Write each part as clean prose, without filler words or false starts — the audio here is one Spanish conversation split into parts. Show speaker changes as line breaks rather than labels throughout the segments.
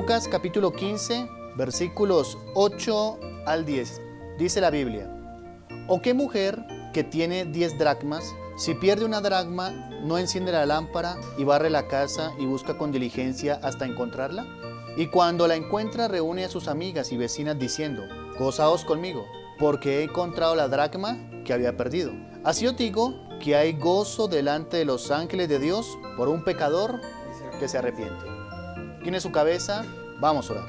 Lucas capítulo 15, versículos 8 al 10. Dice la Biblia: ¿O qué mujer que tiene 10 dracmas, si pierde una dracma, no enciende la lámpara y barre la casa y busca con diligencia hasta encontrarla? Y cuando la encuentra, reúne a sus amigas y vecinas diciendo: Gozaos conmigo, porque he encontrado la dracma que había perdido. Así os digo que hay gozo delante de los ángeles de Dios por un pecador que se arrepiente. Incline su cabeza, vamos a orar.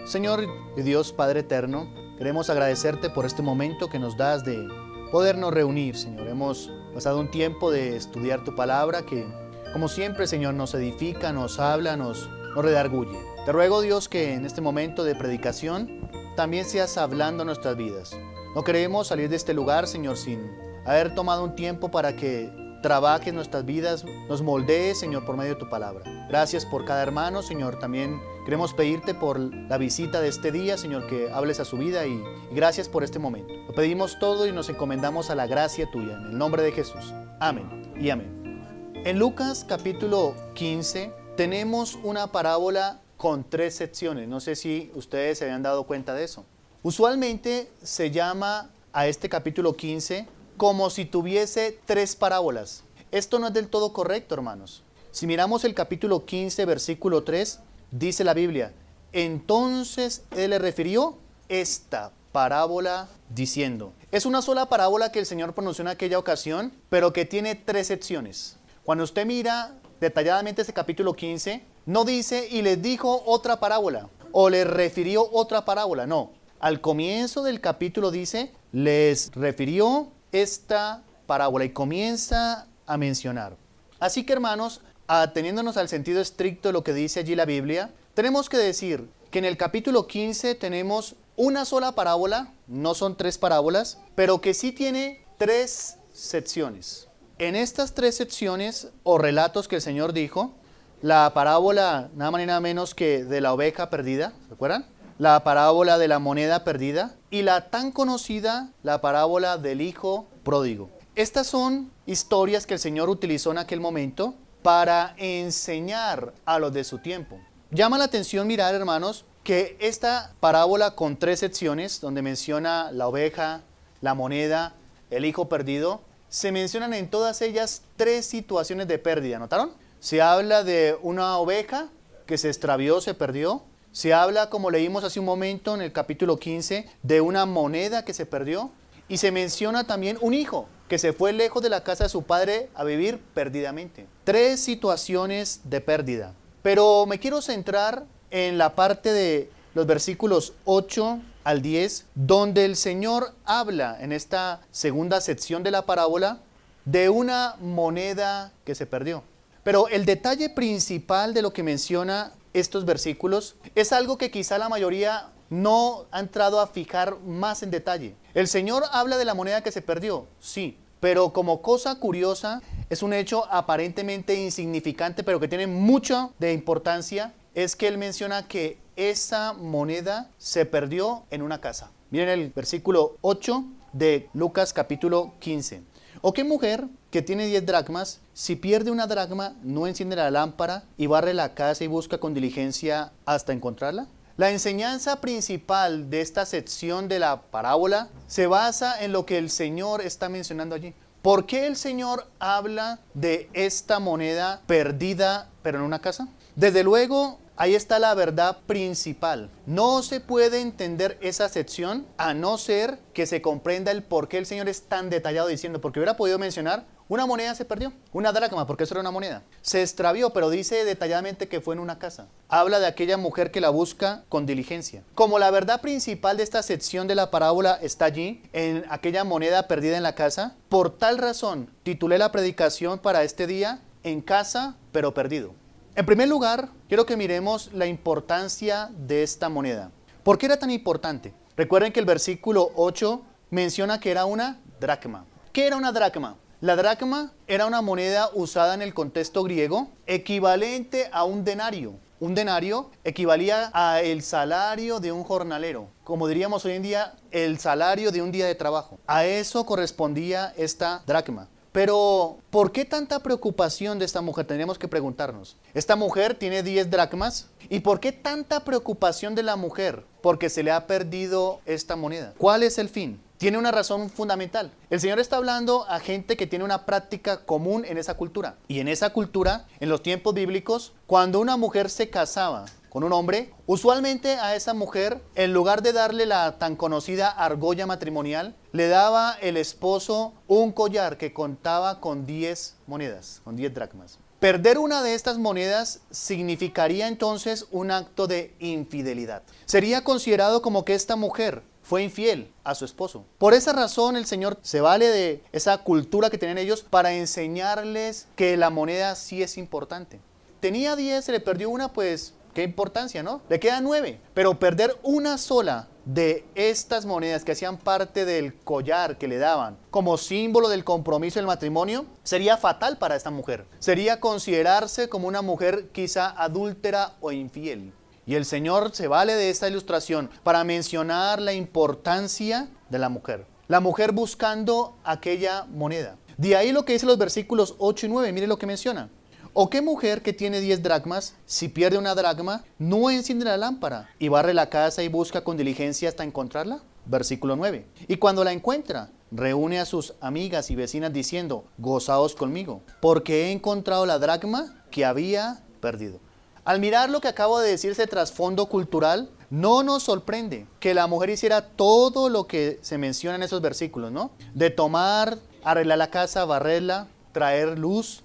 Señor y Dios Padre eterno, queremos agradecerte por este momento que nos das de podernos reunir, Señor. Hemos pasado un tiempo de estudiar tu palabra que, como siempre, Señor, nos edifica, nos habla, nos redarguye. Te ruego, Dios, que en este momento de predicación también seas hablando a nuestras vidas. No queremos salir de este lugar, Señor, sin haber tomado un tiempo para que trabajes nuestras vidas, nos moldees, Señor, por medio de tu palabra. Gracias por cada hermano, Señor. También queremos pedirte por la visita de este día, Señor, que hables a su vida y gracias por este momento. Lo pedimos todo y nos encomendamos a la gracia tuya, en el nombre de Jesús. Amén y amén. En Lucas capítulo 15 tenemos una parábola con 3 secciones. No sé si ustedes se habían dado cuenta de eso. Usualmente se llama a este capítulo 15 como si tuviese 3 parábolas. Esto no es del todo correcto, hermanos. Si miramos el capítulo 15, versículo 3, dice la Biblia: entonces él le refirió esta parábola diciendo. Es una sola parábola que el Señor pronunció en aquella ocasión, pero que tiene 3 secciones. Cuando usted mira detalladamente este capítulo 15, no dice y les dijo otra parábola o les refirió otra parábola, no. Al comienzo del capítulo dice, les refirió esta parábola y comienza a mencionar. Así que, hermanos, ateniéndonos al sentido estricto de lo que dice allí la Biblia, tenemos que decir que en el capítulo 15 tenemos una sola parábola, no son 3 parábolas, pero que sí tiene 3 secciones. En estas 3 secciones o relatos que el Señor dijo, la parábola nada más ni nada menos que de la oveja perdida, ¿se acuerdan? La parábola de la moneda perdida y la tan conocida, la parábola del hijo pródigo. Estas son historias que el Señor utilizó en aquel momento para enseñar a los de su tiempo. Llama la atención mirar, hermanos, que esta parábola con 3 secciones, donde menciona la oveja, la moneda, el hijo perdido, se mencionan en todas ellas 3 situaciones de pérdida. ¿Notaron? Se habla de una oveja que se extravió, se perdió. Se habla, como leímos hace un momento en el capítulo 15, de una moneda que se perdió. Y se menciona también un hijo que se fue lejos de la casa de su padre a vivir perdidamente. 3 situaciones de pérdida. Pero me quiero centrar en la parte de los versículos 8 al 10, donde el Señor habla en esta segunda sección de la parábola de una moneda que se perdió. Pero el detalle principal de lo que menciona estos versículos es algo que quizá la mayoría no ha entrado a fijar más en detalle. El Señor habla de la moneda que se perdió, sí, pero como cosa curiosa, es un hecho aparentemente insignificante, pero que tiene mucha de importancia, es que Él menciona que esa moneda se perdió en una casa. Miren el versículo 8 de Lucas capítulo 15. ¿O qué mujer que tiene 10 dracmas, si pierde una dracma, no enciende la lámpara y barre la casa y busca con diligencia hasta encontrarla? La enseñanza principal de esta sección de la parábola se basa en lo que el Señor está mencionando allí. ¿Por qué el Señor habla de esta moneda perdida, pero en una casa? Desde luego, ahí está la verdad principal. No se puede entender esa sección a no ser que se comprenda el por qué el Señor es tan detallado diciendo, porque hubiera podido mencionar, una moneda se perdió, una dracma, porque eso era una moneda. Se extravió, pero dice detalladamente que fue en una casa. Habla de aquella mujer que la busca con diligencia. Como la verdad principal de esta sección de la parábola está allí, en aquella moneda perdida en la casa, por tal razón titulé la predicación para este día, En casa, pero perdido. En primer lugar, quiero que miremos la importancia de esta moneda. ¿Por qué era tan importante? Recuerden que el versículo 8 menciona que era una dracma. ¿Qué era una dracma? La dracma era una moneda usada en el contexto griego equivalente a un denario. Un denario equivalía al salario de un jornalero. Como diríamos hoy en día, el salario de un día de trabajo. A eso correspondía esta dracma. Pero, ¿por qué tanta preocupación de esta mujer? Tendríamos que preguntarnos. Esta mujer tiene 10 dracmas. ¿Y por qué tanta preocupación de la mujer? Porque se le ha perdido esta moneda. ¿Cuál es el fin? Tiene una razón fundamental. El Señor está hablando a gente que tiene una práctica común en esa cultura. Y en esa cultura, en los tiempos bíblicos, cuando una mujer se casaba con un hombre, usualmente a esa mujer, en lugar de darle la tan conocida argolla matrimonial, le daba el esposo un collar que contaba con 10 monedas, con 10 dracmas. Perder una de estas monedas significaría entonces un acto de infidelidad. Sería considerado como que esta mujer fue infiel a su esposo. Por esa razón el Señor se vale de esa cultura que tienen ellos para enseñarles que la moneda sí es importante. Tenía 10, se le perdió una, pues qué importancia, ¿no? Le quedan 9. Pero perder una sola de estas monedas que hacían parte del collar que le daban como símbolo del compromiso del matrimonio sería fatal para esta mujer. Sería considerarse como una mujer quizá adúltera o infiel. Y el Señor se vale de esta ilustración para mencionar la importancia de la mujer. La mujer buscando aquella moneda. De ahí lo que dice los versículos 8 y 9. Mire lo que menciona. ¿O qué mujer que tiene 10 dracmas, si pierde una dracma, no enciende la lámpara y barre la casa y busca con diligencia hasta encontrarla? Versículo 9. Y cuando la encuentra, reúne a sus amigas y vecinas diciendo, gozaos conmigo, porque he encontrado la dracma que había perdido. Al mirar lo que acabo de decir, ese trasfondo cultural, no nos sorprende que la mujer hiciera todo lo que se menciona en esos versículos, ¿no? De tomar, arreglar la casa, barrerla, traer luz,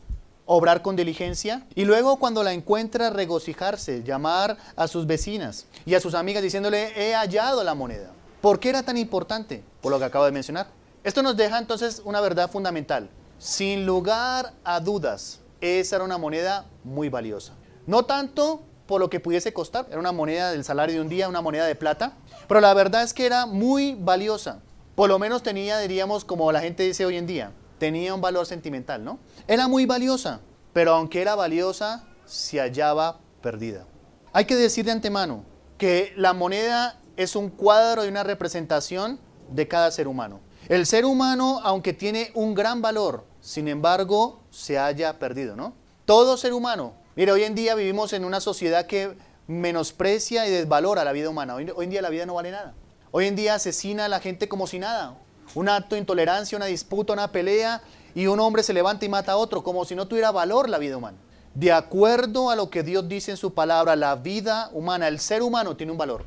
obrar con diligencia, y luego cuando la encuentra regocijarse, llamar a sus vecinas y a sus amigas diciéndole, he hallado la moneda. ¿Por qué era tan importante? Por lo que acabo de mencionar. Esto nos deja entonces una verdad fundamental. Sin lugar a dudas, esa era una moneda muy valiosa. No tanto por lo que pudiese costar, era una moneda del salario de un día, una moneda de plata, pero la verdad es que era muy valiosa. Por lo menos tenía, diríamos, como la gente dice hoy en día, tenía un valor sentimental, ¿no? Era muy valiosa, pero aunque era valiosa, se hallaba perdida. Hay que decir de antemano que la moneda es un cuadro y una representación de cada ser humano. El ser humano, aunque tiene un gran valor, sin embargo, se halla perdido, ¿no? Todo ser humano. Mira, hoy en día vivimos en una sociedad que menosprecia y desvalora la vida humana. Hoy en día la vida no vale nada. Hoy en día asesina a la gente como si nada. Un acto de intolerancia, una disputa, una pelea, y un hombre se levanta y mata a otro, como si no tuviera valor la vida humana. De acuerdo a lo que Dios dice en su palabra, la vida humana, el ser humano tiene un valor.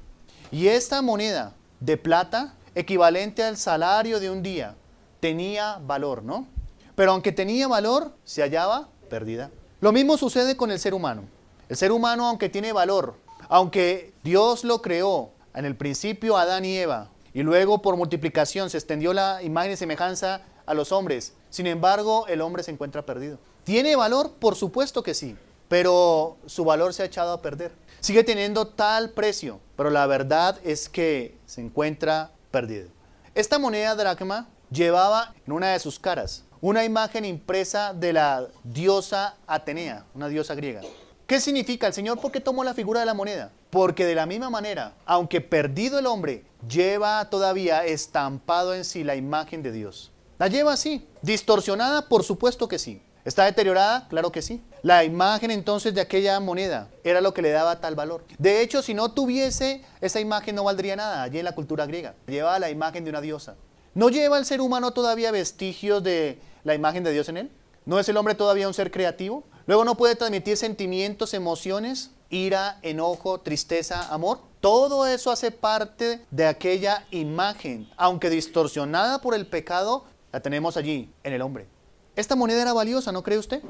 Y esta moneda de plata, equivalente al salario de un día, tenía valor, ¿no? Pero aunque tenía valor, se hallaba perdida. Lo mismo sucede con el ser humano. El ser humano, aunque tiene valor, aunque Dios lo creó en el principio Adán y Eva, y luego por multiplicación se extendió la imagen y semejanza a los hombres. Sin embargo, el hombre se encuentra perdido. ¿Tiene valor? Por supuesto que sí, pero su valor se ha echado a perder. Sigue teniendo tal precio, pero la verdad es que se encuentra perdido. Esta moneda dracma llevaba en una de sus caras una imagen impresa de la diosa Atenea, una diosa griega. ¿Qué significa? El Señor, ¿por qué tomó la figura de la moneda? Porque de la misma manera, aunque perdido el hombre, lleva todavía estampado en sí la imagen de Dios. ¿La lleva así? ¿Distorsionada? Por supuesto que sí. ¿Está deteriorada? Claro que sí. La imagen entonces de aquella moneda era lo que le daba tal valor. De hecho, si no tuviese, esa imagen no valdría nada allí en la cultura griega. Llevaba la imagen de una diosa. ¿No lleva el ser humano todavía vestigios de la imagen de Dios en él? ¿No es el hombre todavía un ser creativo? Luego no puede transmitir sentimientos, emociones, ira, enojo, tristeza, amor. Todo eso hace parte de aquella imagen, aunque distorsionada por el pecado, la tenemos allí en el hombre. Esta moneda era valiosa, ¿no cree usted?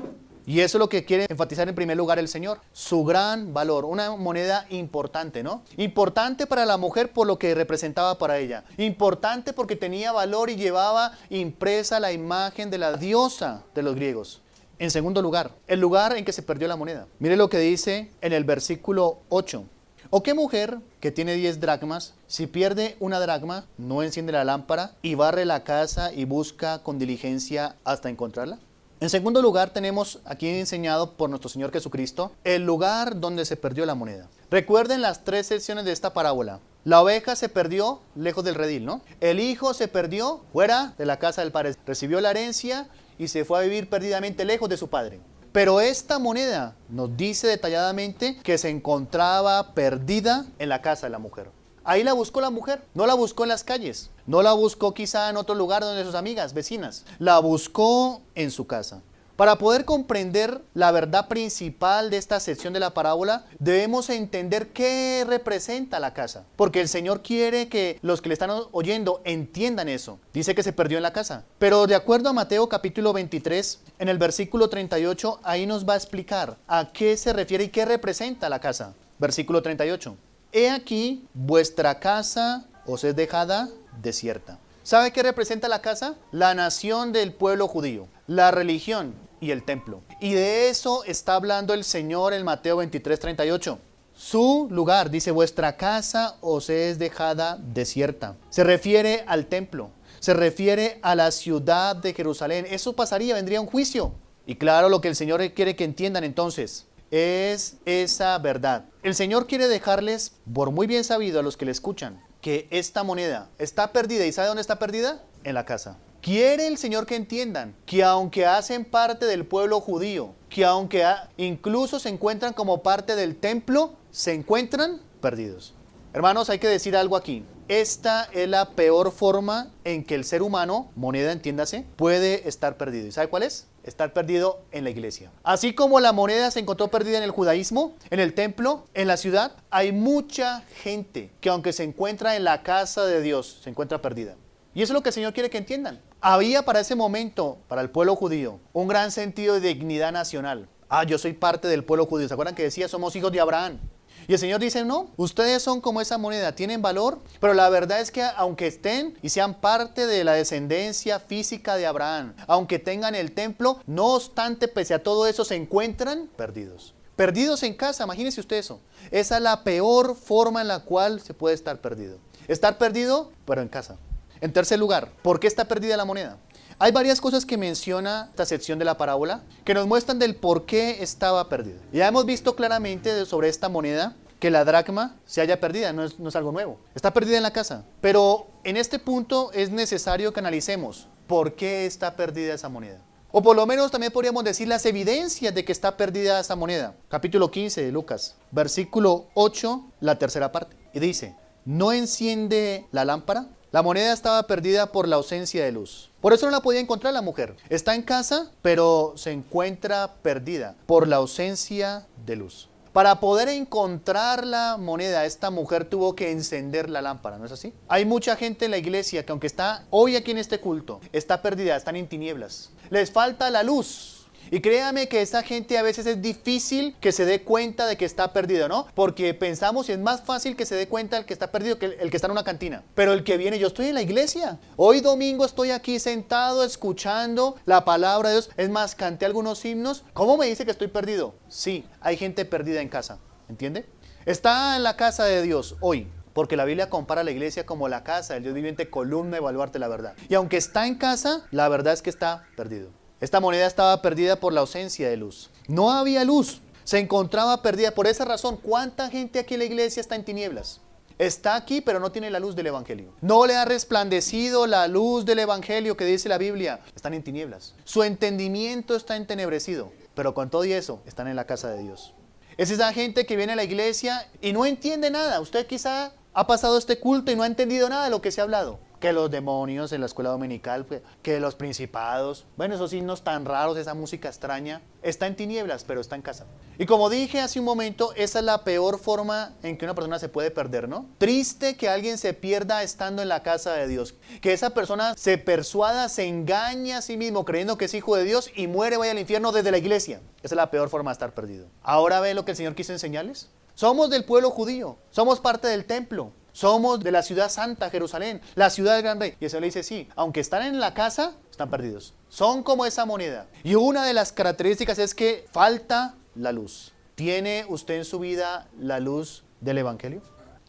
Y eso es lo que quiere enfatizar en primer lugar el Señor. Su gran valor, una moneda importante, ¿no? Importante para la mujer por lo que representaba para ella. Importante porque tenía valor y llevaba impresa la imagen de la diosa de los griegos. En segundo lugar, el lugar en que se perdió la moneda. Mire lo que dice en el versículo 8. ¿O qué mujer que tiene 10 dracmas, si pierde una dracma, no enciende la lámpara y barre la casa y busca con diligencia hasta encontrarla? En segundo lugar, tenemos aquí enseñado por nuestro Señor Jesucristo el lugar donde se perdió la moneda. Recuerden las 3 secciones de esta parábola. La oveja se perdió lejos del redil, ¿no? El hijo se perdió fuera de la casa del padre. Recibió la herencia y se fue a vivir perdidamente lejos de su padre. Pero esta moneda nos dice detalladamente que se encontraba perdida en la casa de la mujer. Ahí la buscó la mujer, no la buscó en las calles, no la buscó quizá en otro lugar donde sus amigas, vecinas, la buscó en su casa. Para poder comprender la verdad principal de esta sección de la parábola, debemos entender qué representa la casa. Porque el Señor quiere que los que le están oyendo entiendan eso. Dice que se perdió en la casa. Pero de acuerdo a Mateo capítulo 23, en el versículo 38, ahí nos va a explicar a qué se refiere y qué representa la casa. Versículo 38. He aquí, vuestra casa os es dejada desierta. ¿Sabe qué representa la casa? La nación del pueblo judío, la religión y el templo. Y de eso está hablando el Señor en Mateo 23, 38. Su lugar, dice, vuestra casa os es dejada desierta. Se refiere al templo, se refiere a la ciudad de Jerusalén. Eso pasaría, vendría un juicio. Y claro, lo que el Señor quiere que entiendan entonces es esa verdad. El Señor quiere dejarles, por muy bien sabido a los que le escuchan, que esta moneda está perdida. ¿Y sabe dónde está perdida? En la casa. Quiere el Señor que entiendan que aunque hacen parte del pueblo judío, que aunque incluso se encuentran como parte del templo, se encuentran perdidos. Hermanos, hay que decir algo aquí. Esta es la peor forma en que el ser humano, moneda entiéndase, puede estar perdido. ¿Y sabe cuál es? Estar perdido en la iglesia. Así como la moneda se encontró perdida en el judaísmo, en el templo, en la ciudad, hay mucha gente que aunque se encuentra en la casa de Dios, se encuentra perdida. Y eso es lo que el Señor quiere que entiendan. Había para ese momento, para el pueblo judío, un gran sentido de dignidad nacional. Yo soy parte del pueblo judío. ¿Se acuerdan que decía, somos hijos de Abraham? Y el Señor dice, no, ustedes son como esa moneda, tienen valor, pero la verdad es que aunque estén y sean parte de la descendencia física de Abraham, aunque tengan el templo, no obstante, pese a todo eso, se encuentran perdidos. Perdidos en casa, imagínense usted eso. Esa es la peor forma en la cual se puede estar perdido. Estar perdido, pero en casa. En tercer lugar, ¿por qué está perdida la moneda? Hay varias cosas que menciona esta sección de la parábola que nos muestran del por qué estaba perdida. Ya hemos visto claramente sobre esta moneda que la dracma se haya perdida, no es algo nuevo. Está perdida en la casa. Pero en este punto es necesario que analicemos por qué está perdida esa moneda. O por lo menos también podríamos decir las evidencias de que está perdida esa moneda. Capítulo 15 de Lucas, versículo 8, la tercera parte. Y dice, ¿no enciende la lámpara? La moneda estaba perdida por la ausencia de luz. Por eso no la podía encontrar la mujer. Está en casa, pero se encuentra perdida por la ausencia de luz. Para poder encontrar la moneda, esta mujer tuvo que encender la lámpara, ¿no es así? Hay mucha gente en la iglesia que aunque está hoy aquí en este culto, está perdida, están en tinieblas. Les falta la luz. Y créame que esa gente a veces es difícil que se dé cuenta de que está perdido, ¿no? Porque pensamos y es más fácil que se dé cuenta el que está perdido que el que está en una cantina. Pero el que viene, yo estoy en la iglesia. Hoy domingo estoy aquí sentado escuchando la palabra de Dios. Es más, canté algunos himnos. ¿Cómo me dice que estoy perdido? Sí, hay gente perdida en casa, ¿entiende? Está en la casa de Dios hoy. Porque la Biblia compara a la iglesia como la casa del Dios viviente, columna de baluarte la verdad. Y aunque está en casa, la verdad es que está perdido. Esta moneda estaba perdida por la ausencia de luz. No había luz, se encontraba perdida. Por esa razón, ¿cuánta gente aquí en la iglesia está en tinieblas? Está aquí, pero no tiene la luz del evangelio. No le ha resplandecido la luz del evangelio que dice la Biblia. Están en tinieblas. Su entendimiento está entenebrecido, pero con todo y eso, están en la casa de Dios. Es esa gente que viene a la iglesia y no entiende nada. Usted quizá ha pasado este culto y no ha entendido nada de lo que se ha hablado. Que los demonios en la escuela dominical, que los principados, bueno, esos signos tan raros, esa música extraña, está en tinieblas, pero está en casa. Y como dije hace un momento, esa es la peor forma en que una persona se puede perder, ¿no? Triste que alguien se pierda estando en la casa de Dios, que esa persona se persuada, se engaña a sí mismo creyendo que es hijo de Dios y muere, vaya al infierno desde la iglesia. Esa es la peor forma de estar perdido. Ahora ve lo que el Señor quiso enseñarles. Somos del pueblo judío, somos parte del templo. Somos de la ciudad santa, Jerusalén, la ciudad del gran rey. Y el Señor le dice, sí, aunque están en la casa, están perdidos. Son como esa moneda. Y una de las características es que falta la luz. ¿Tiene usted en su vida la luz del evangelio?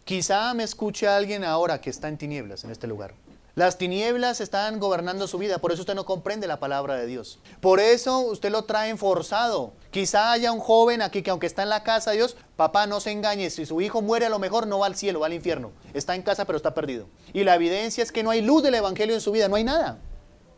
Quizá me escuche alguien ahora que está en tinieblas en este lugar. Las tinieblas están gobernando su vida, por eso usted no comprende la palabra de Dios. Por eso usted lo traen forzado. Quizá haya un joven aquí que aunque está en la casa de Dios, papá, no se engañe, si su hijo muere a lo mejor no va al cielo, va al infierno. Está en casa pero está perdido. Y la evidencia es que no hay luz del evangelio en su vida, no hay nada.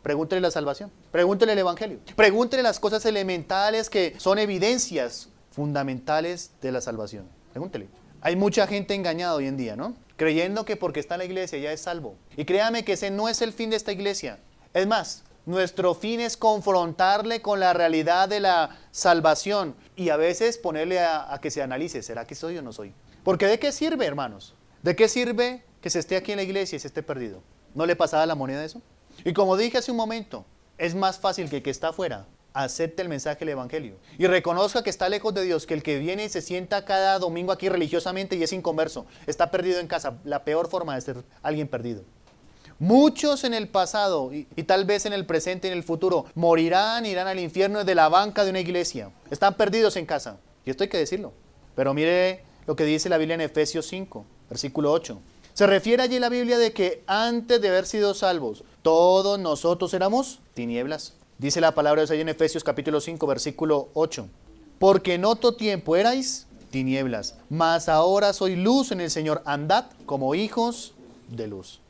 Pregúntele la salvación, pregúntele el evangelio, pregúntele las cosas elementales que son evidencias fundamentales de la salvación. Pregúntele. Hay mucha gente engañada hoy en día, ¿no? Creyendo que porque está en la iglesia ya es salvo. Y créame que ese no es el fin de esta iglesia. Es más, nuestro fin es confrontarle con la realidad de la salvación y a veces ponerle a que se analice, ¿será que soy o no soy? Porque ¿de qué sirve, hermanos? ¿De qué sirve que se esté aquí en la iglesia y se esté perdido? ¿No le pasaba la moneda eso? Y como dije hace un momento, es más fácil que el que está afuera acepte el mensaje del evangelio y reconozca que está lejos de Dios, que el que viene y se sienta cada domingo aquí religiosamente y es inconverso, está perdido en casa. La peor forma de ser alguien perdido. Muchos en el pasado y tal vez en el presente y en el futuro morirán, irán al infierno desde la banca de una iglesia. Están perdidos en casa. Y esto hay que decirlo. Pero mire lo que dice la Biblia en Efesios 5, versículo 8. Se refiere allí la Biblia de que antes de haber sido salvos, todos nosotros éramos tinieblas. Dice la palabra de Dios ahí en Efesios capítulo 5, versículo 8. Porque en otro tiempo erais tinieblas, mas ahora soy luz en el Señor. Andad como hijos de luz.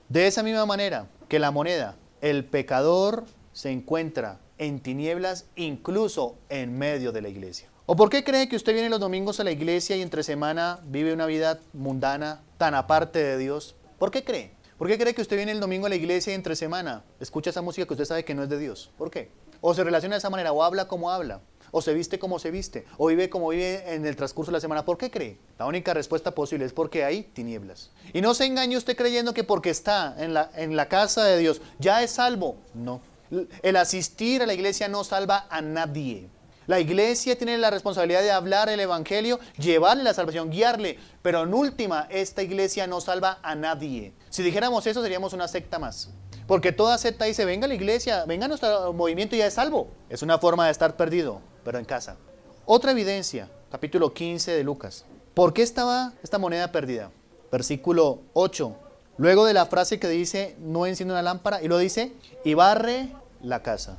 De esa misma manera que la moneda, el pecador se encuentra en tinieblas incluso en medio de la iglesia. ¿O por qué cree que usted viene los domingos a la iglesia y entre semana vive una vida mundana tan aparte de Dios? ¿Por qué cree? ¿Por qué cree que usted viene el domingo a la iglesia y entre semana escucha esa música que usted sabe que no es de Dios? ¿Por qué? O se relaciona de esa manera, o habla como habla, o se viste como se viste, o vive como vive en el transcurso de la semana. ¿Por qué cree? La única respuesta posible es porque hay tinieblas. Y no se engañe usted creyendo que porque está en la casa de Dios ya es salvo. No. El asistir a la iglesia no salva a nadie. La iglesia tiene la responsabilidad de hablar el evangelio, llevarle la salvación, guiarle. Pero en última, esta iglesia no salva a nadie. Si dijéramos eso, seríamos una secta más. Porque toda secta dice, venga a la iglesia, venga a nuestro movimiento y ya es salvo. Es una forma de estar perdido, pero en casa. Otra evidencia, capítulo 15 de Lucas. ¿Por qué estaba esta moneda perdida? Versículo 8. Luego de la frase que dice, no enciende una lámpara, y lo dice, y barre la casa.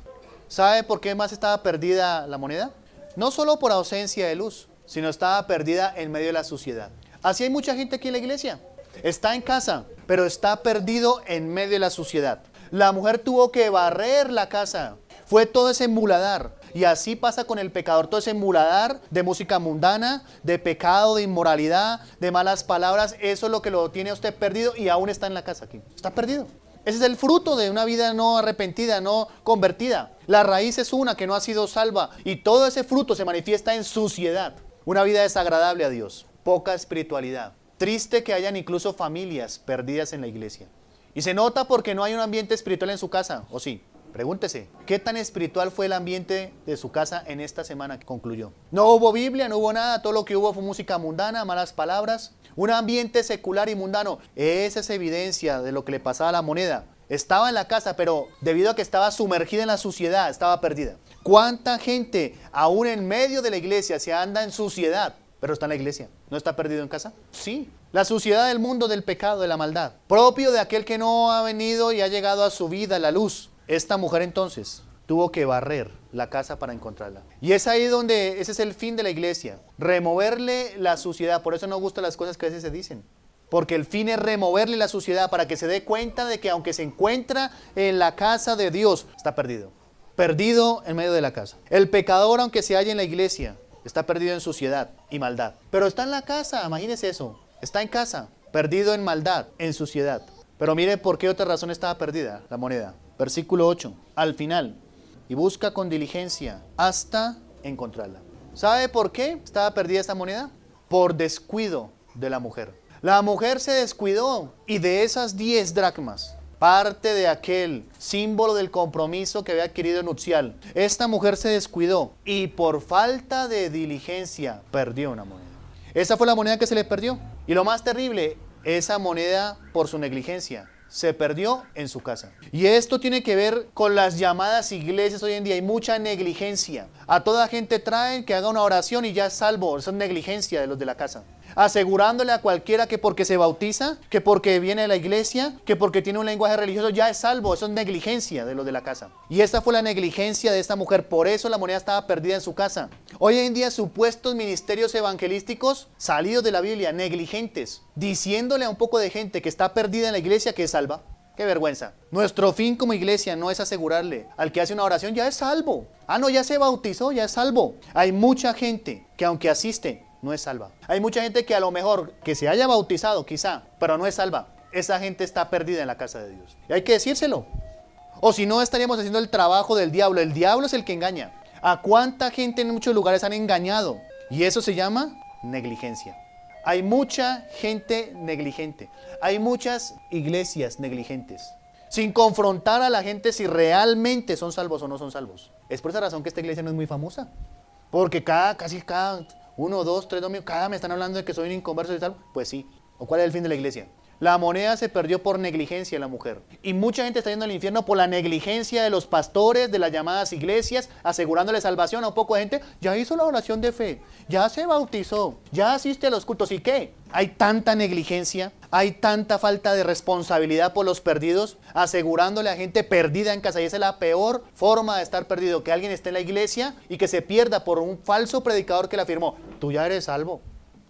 ¿Sabe por qué más estaba perdida la moneda? No solo por ausencia de luz, sino estaba perdida en medio de la suciedad. Así hay mucha gente aquí en la iglesia. Está en casa, pero está perdido en medio de la suciedad. La mujer tuvo que barrer la casa. Fue todo ese muladar. Y así pasa con el pecador, todo ese muladar de música mundana, de pecado, de inmoralidad, de malas palabras. Eso es lo que lo tiene a usted perdido y aún está en la casa aquí. Está perdido. Ese es el fruto de una vida no arrepentida, no convertida. La raíz es una que no ha sido salva y todo ese fruto se manifiesta en suciedad. Una vida desagradable a Dios, poca espiritualidad. Triste que hayan incluso familias perdidas en la iglesia. Y se nota porque no hay un ambiente espiritual en su casa, ¿o sí? Pregúntese, ¿qué tan espiritual fue el ambiente de su casa en esta semana que concluyó? No hubo Biblia, no hubo nada, todo lo que hubo fue música mundana, malas palabras, un ambiente secular y mundano. Esa es evidencia de lo que le pasaba a la moneda. Estaba en la casa, pero debido a que estaba sumergida en la suciedad, estaba perdida. ¿Cuánta gente, aún en medio de la iglesia, se anda en suciedad, pero está en la iglesia? ¿No está perdido en casa? Sí. La suciedad del mundo, del pecado, de la maldad, propio de aquel que no ha venido y ha llegado a su vida la luz. Esta mujer entonces tuvo que barrer la casa para encontrarla. Y es ahí donde ese es el fin de la iglesia, removerle la suciedad. Por eso no gustan las cosas que a veces se dicen, porque el fin es removerle la suciedad para que se dé cuenta de que aunque se encuentra en la casa de Dios, está perdido. Perdido en medio de la casa. El pecador, aunque se halla en la iglesia, está perdido en suciedad y maldad. Pero está en la casa, imagínese eso. Está en casa, perdido en maldad, en suciedad. Pero mire por qué otra razón estaba perdida la moneda. Versículo 8, al final, y busca con diligencia hasta encontrarla. ¿Sabe por qué estaba perdida esta moneda? Por descuido de la mujer. La mujer se descuidó y de esas 10 dracmas, parte de aquel símbolo del compromiso que había adquirido nupcial, esta mujer se descuidó y por falta de diligencia perdió una moneda. Esa fue la moneda que se le perdió. Y lo más terrible, esa moneda por su negligencia se perdió en su casa. Y esto tiene que ver con las llamadas iglesias hoy en día. Hay mucha negligencia. A toda gente traen que haga una oración y ya es salvo. Eso es negligencia de los de la casa. Asegurándole a cualquiera que porque se bautiza, que porque viene de la iglesia, que porque tiene un lenguaje religioso ya es salvo. Eso es negligencia de los de la casa. Y esta fue la negligencia de esta mujer. Por eso la moneda estaba perdida en su casa. Hoy en día supuestos ministerios evangelísticos salidos de la Biblia, negligentes, diciéndole a un poco de gente que está perdida en la iglesia que es salva. Qué vergüenza. Nuestro fin como iglesia no es asegurarle al que hace una oración ya es salvo. Ah, no, ya se bautizó, ya es salvo. Hay mucha gente que aunque asiste, no es salva. Hay mucha gente que a lo mejor que se haya bautizado quizá, pero no es salva. Esa gente está perdida en la casa de Dios. Y hay que decírselo. O si no, estaríamos haciendo el trabajo del diablo. El diablo es el que engaña. ¿A cuánta gente en muchos lugares han engañado? Y eso se llama negligencia. Hay mucha gente negligente. Hay muchas iglesias negligentes. Sin confrontar a la gente si realmente son salvos o no son salvos. Es por esa razón que esta iglesia no es muy famosa. Porque casi cada 1, 2, 3 domingos, cada me están hablando de que soy un inconverso y tal. Pues sí. ¿O cuál es el fin de la iglesia? La moneda se perdió por negligencia de la mujer. Y mucha gente está yendo al infierno por la negligencia de los pastores, de las llamadas iglesias, asegurándole salvación a un poco de gente. Ya hizo la oración de fe, ya se bautizó, ya asiste a los cultos. ¿Y qué? Hay tanta negligencia, hay tanta falta de responsabilidad por los perdidos, asegurándole a gente perdida en casa. Y esa es la peor forma de estar perdido, que alguien esté en la iglesia y que se pierda por un falso predicador que le afirmó, tú ya eres salvo.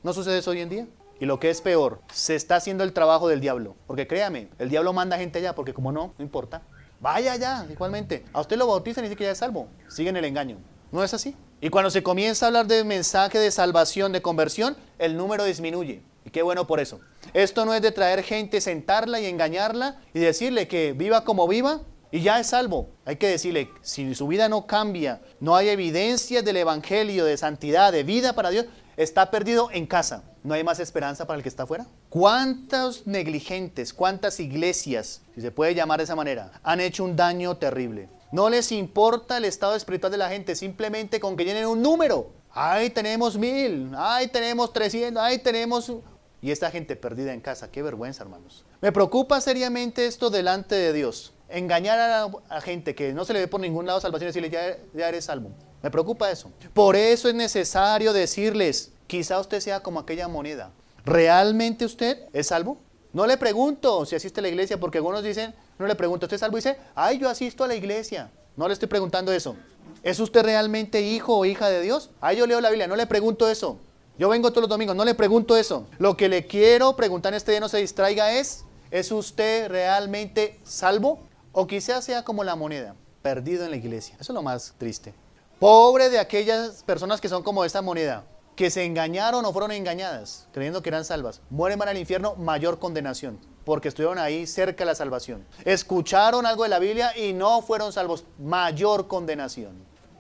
¿No sucede eso hoy en día? Y lo que es peor, se está haciendo el trabajo del diablo. Porque créame, el diablo manda gente allá, porque como no importa. Vaya allá, igualmente. A usted lo bautizan y dice que ya es salvo. Siguen el engaño. ¿No es así? Y cuando se comienza a hablar de mensaje de salvación, de conversión, el número disminuye. Y qué bueno por eso. Esto no es de traer gente, sentarla y engañarla y decirle que viva como viva y ya es salvo. Hay que decirle, si su vida no cambia, no hay evidencias del evangelio, de santidad, de vida para Dios, está perdido en casa. ¿No hay más esperanza para el que está afuera? ¿Cuántos negligentes, cuántas iglesias, si se puede llamar de esa manera, han hecho un daño terrible? No les importa el estado espiritual de la gente, simplemente con que llenen un número. ¡Ay, tenemos 1000! ¡Ay, tenemos 300! ¡Ay, tenemos...! Y esta gente perdida en casa. ¡Qué vergüenza, hermanos! Me preocupa seriamente esto delante de Dios. Engañar a gente que no se le ve por ningún lado salvación y decirle, ya eres salvo. Me preocupa eso. Por eso es necesario decirles, quizá usted sea como aquella moneda. ¿Realmente usted es salvo? No le pregunto si asiste a la iglesia, porque algunos dicen, no le pregunto, ¿usted es salvo? Y dice, ay, yo asisto a la iglesia. No le estoy preguntando eso. ¿Es usted realmente hijo o hija de Dios? Ay, yo leo la Biblia, no le pregunto eso. Yo vengo todos los domingos, no le pregunto eso. Lo que le quiero preguntar en este día, no se distraiga, ¿es usted realmente salvo? O quizás sea como la moneda, perdido en la iglesia. Eso es lo más triste. Pobre de aquellas personas que son como esta moneda, que se engañaron o fueron engañadas, creyendo que eran salvas. Mueren, van al infierno, mayor condenación, porque estuvieron ahí cerca de la salvación. Escucharon algo de la Biblia y no fueron salvos, mayor condenación.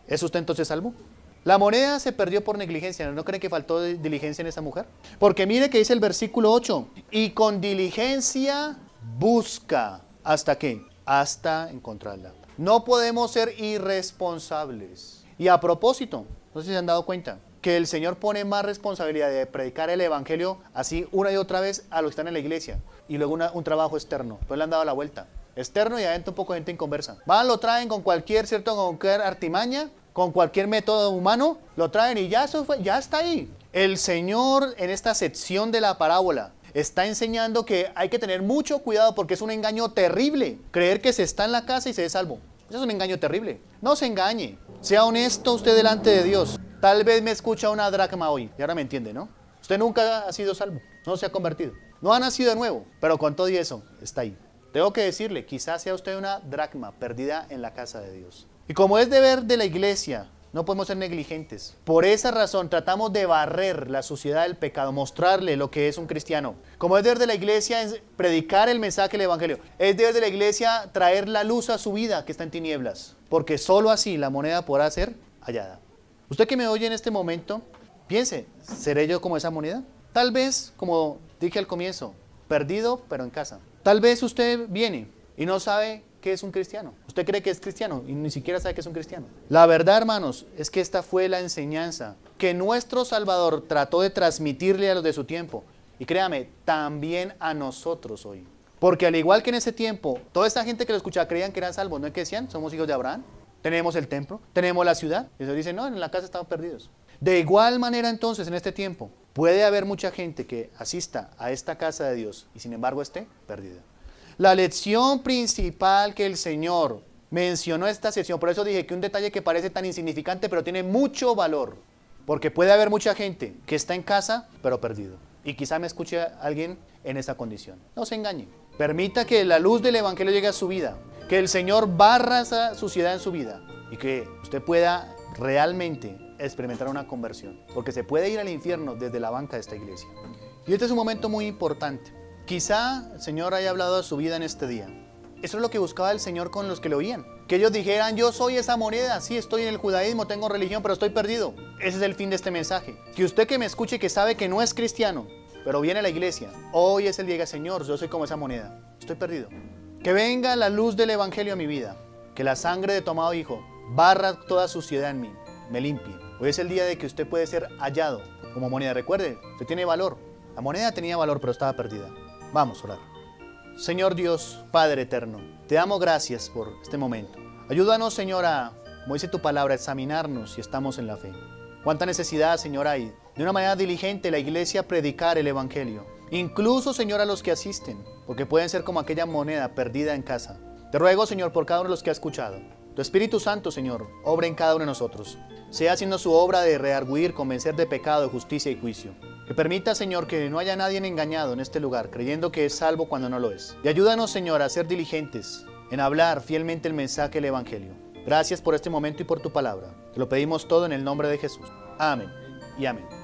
¿Es usted entonces salvo? La moneda se perdió por negligencia. ¿No creen que faltó diligencia en esa mujer? Porque mire que dice el versículo 8, y con diligencia busca. ¿Hasta qué? Hasta encontrarla. No podemos ser irresponsables. Y a propósito, no sé si se han dado cuenta, que el Señor pone más responsabilidad de predicar el evangelio así una y otra vez a los que están en la iglesia. Y luego un trabajo externo. Entonces le han dado la vuelta. Externo y adentro un poco de gente inconversa. Van, lo traen con cualquier artimaña, con cualquier método humano, lo traen y ya está ahí. El Señor en esta sección de la parábola está enseñando que hay que tener mucho cuidado porque es un engaño terrible. Creer que se está en la casa y se es salvo. Eso es un engaño terrible. No se engañe. Sea honesto usted delante de Dios. Tal vez me escucha una dracma hoy y ahora me entiende, ¿no? Usted nunca ha sido salvo, no se ha convertido. No ha nacido de nuevo, pero con todo y eso está ahí. Tengo que decirle, quizás sea usted una dracma perdida en la casa de Dios. Y como es deber de la iglesia, no podemos ser negligentes. Por esa razón tratamos de barrer la suciedad del pecado, mostrarle lo que es un cristiano. Como es deber de la iglesia es predicar el mensaje del evangelio. Es deber de la iglesia traer la luz a su vida que está en tinieblas. Porque solo así la moneda podrá ser hallada. Usted que me oye en este momento, piense, ¿seré yo como esa moneda? Tal vez, como dije al comienzo, perdido pero en casa. Tal vez usted viene y no sabe qué es un cristiano. Usted cree que es cristiano y ni siquiera sabe que es un cristiano. La verdad, hermanos, es que esta fue la enseñanza que nuestro Salvador trató de transmitirle a los de su tiempo. Y créame, también a nosotros hoy. Porque al igual que en ese tiempo, toda esta gente que lo escuchaba creían que eran salvos. ¿No es que decían? Somos hijos de Abraham. Tenemos el templo, tenemos la ciudad. Y ellos dicen, no, en la casa estamos perdidos. De igual manera entonces, en este tiempo, puede haber mucha gente que asista a esta casa de Dios y sin embargo esté perdida. La lección principal que el Señor mencionó en esta sección, por eso dije que un detalle que parece tan insignificante, pero tiene mucho valor, porque puede haber mucha gente que está en casa, pero perdido. Y quizá me escuche alguien en esa condición. No se engañe. Permita que la luz del Evangelio llegue a su vida, que el Señor barra esa suciedad en su vida y que usted pueda realmente experimentar una conversión, porque se puede ir al infierno desde la banca de esta iglesia. Y este es un momento muy importante. Quizá el Señor haya hablado de su vida en este día. Eso es lo que buscaba el Señor con los que lo oían. Que ellos dijeran, yo soy esa moneda, sí, estoy en el judaísmo, tengo religión, pero estoy perdido. Ese es el fin de este mensaje. Que usted que me escuche, que sabe que no es cristiano, pero viene a la iglesia, hoy es el día, Señor, yo soy como esa moneda, estoy perdido. Que venga la luz del Evangelio a mi vida, que la sangre de tu amado Hijo barra toda suciedad en mí, me limpie. Hoy es el día de que usted puede ser hallado como moneda. Recuerde, usted tiene valor. La moneda tenía valor, pero estaba perdida. Vamos a orar. Señor Dios, Padre eterno, te damos gracias por este momento. Ayúdanos, Señor, como dice tu palabra, a examinarnos si estamos en la fe. Cuánta necesidad, Señor, hay de una manera diligente la iglesia predicar el Evangelio. Incluso, Señor, a los que asisten, porque pueden ser como aquella moneda perdida en casa. Te ruego, Señor, por cada uno de los que ha escuchado. Tu Espíritu Santo, Señor, obra en cada uno de nosotros. Sea haciendo su obra de redarguir, convencer de pecado, de justicia y juicio. Que permita, Señor, que no haya nadie engañado en este lugar, creyendo que es salvo cuando no lo es. Y ayúdanos, Señor, a ser diligentes en hablar fielmente el mensaje del Evangelio. Gracias por este momento y por tu palabra. Te lo pedimos todo en el nombre de Jesús. Amén y amén.